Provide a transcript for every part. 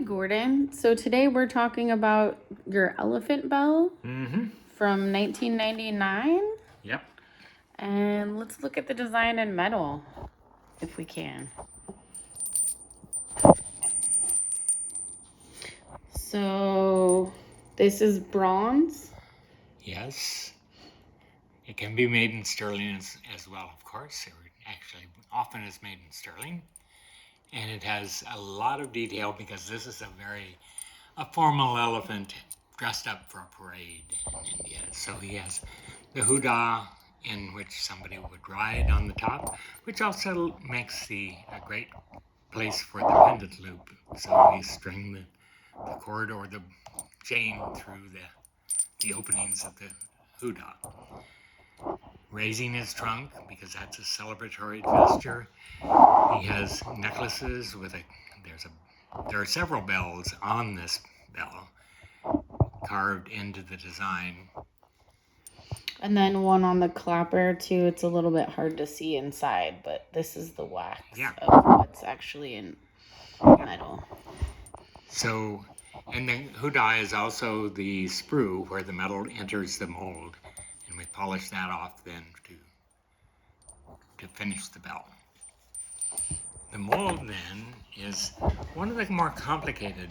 Gordon. So today we're talking about your elephant bell Mm-hmm. from 1999. Yep. And let's look at the design in metal, if we can. So this is bronze. Yes. It can be made in sterling as well, of course. It actually often is made in sterling. And it has a lot of detail because this is a formal elephant dressed up for a parade in India. So he has the hoodah in which somebody would ride on the top, which also makes a great place for the pendant loop. So we string the cord or the chain through the openings of the hoodah. Raising his trunk, because that's a celebratory gesture. He has necklaces with there are several bells on this bell carved into the design. And then one on the clapper too. It's a little bit hard to see inside, but this is the wax of what's actually in metal. So, and the hoodah is also the sprue where the metal enters the mold, and we polish that off then to finish the bell. The mold then is one of the more complicated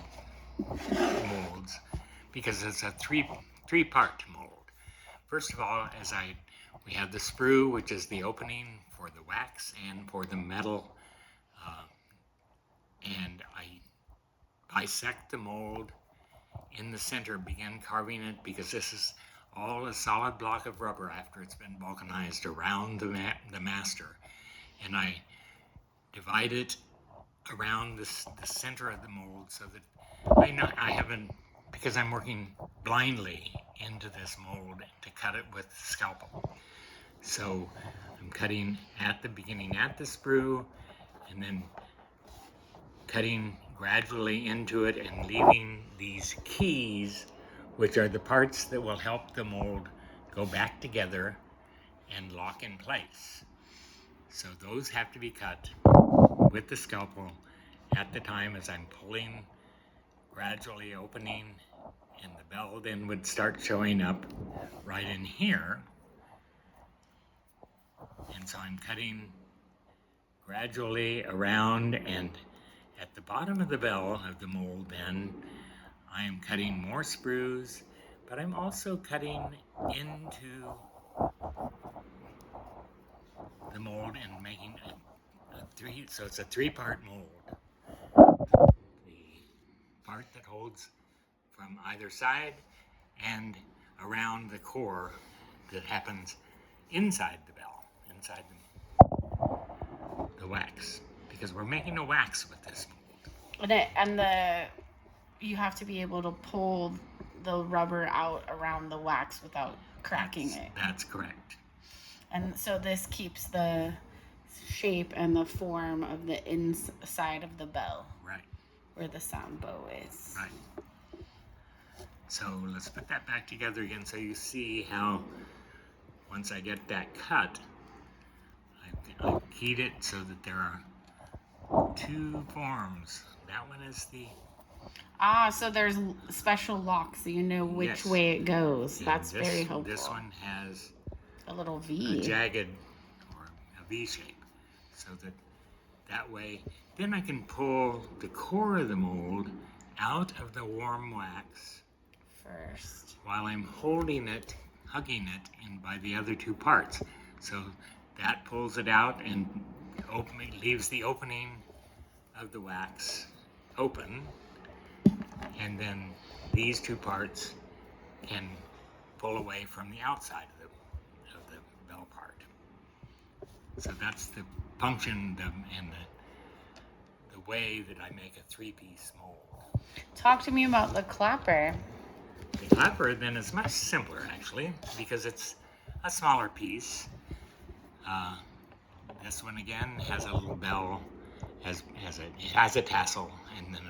molds because it's a three-part mold. First of all, we have the sprue, which is the opening for the wax and for the metal, and I bisect the mold in the center, begin carving it because this is all a solid block of rubber after it's been vulcanized around the master, and I divide it around the center of the mold so that I haven't, because I'm working blindly into this mold to cut it with the scalpel. So I'm cutting at the beginning at the sprue and then cutting gradually into it and leaving these keys, which are the parts that will help the mold go back together and lock in place. So those have to be cut with the scalpel at the time as I'm pulling, gradually opening, and the bell then would start showing up right in here. And so I'm cutting gradually around, and at the bottom of the bell of the mold then I am cutting more sprues, but I'm also cutting into the mold and making so it's a three-part mold. The part that holds from either side and around the core that happens inside the bell, inside the wax, because we're making a wax with this mold. You have to be able to pull the rubber out around the wax without cracking it. That's correct. And so this keeps the shape and the form of the inside of the bell. Right. Where the sound bow is. Right. So let's put that back together again so you see how once I get that cut, I've keyed it so that there are two forms. That one is the... so there's special locks so you know which way it goes. That's very helpful. This one has a little V. A jagged or a V shape. So that way, then I can pull the core of the mold out of the warm wax first while I'm holding it, hugging it in by the other two parts. So that pulls it out and leaves the opening of the wax open, and then these two parts can pull away from the outside of the bell part. So that's the function and the way that I make a three-piece mold. Talk to me about the clapper. The clapper then is much simpler actually because it's a smaller piece. This one again has a little bell, it has a tassel and then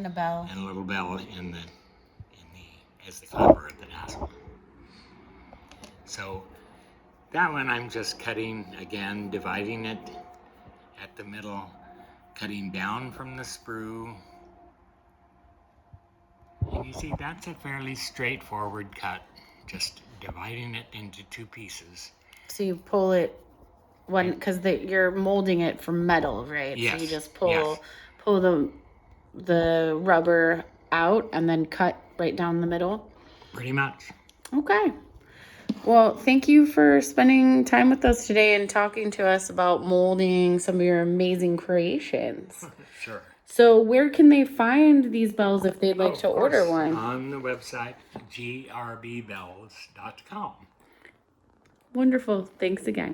a bell and a little bell as the clapper of the tassel. So that one I'm just cutting again, dividing it at the middle, cutting down from the sprue. And you see, that's a fairly straightforward cut, just dividing it into two pieces. So you pull it one, because you're molding it from metal, right? Yes. So you just pull the rubber out and then cut right down the middle? Pretty much. Okay. Well, thank you for spending time with us today and talking to us about molding some of your amazing creations. Sure. So where can they find these bells if they'd like to order one? On the website, GRBBELLS.com. Wonderful. Thanks again.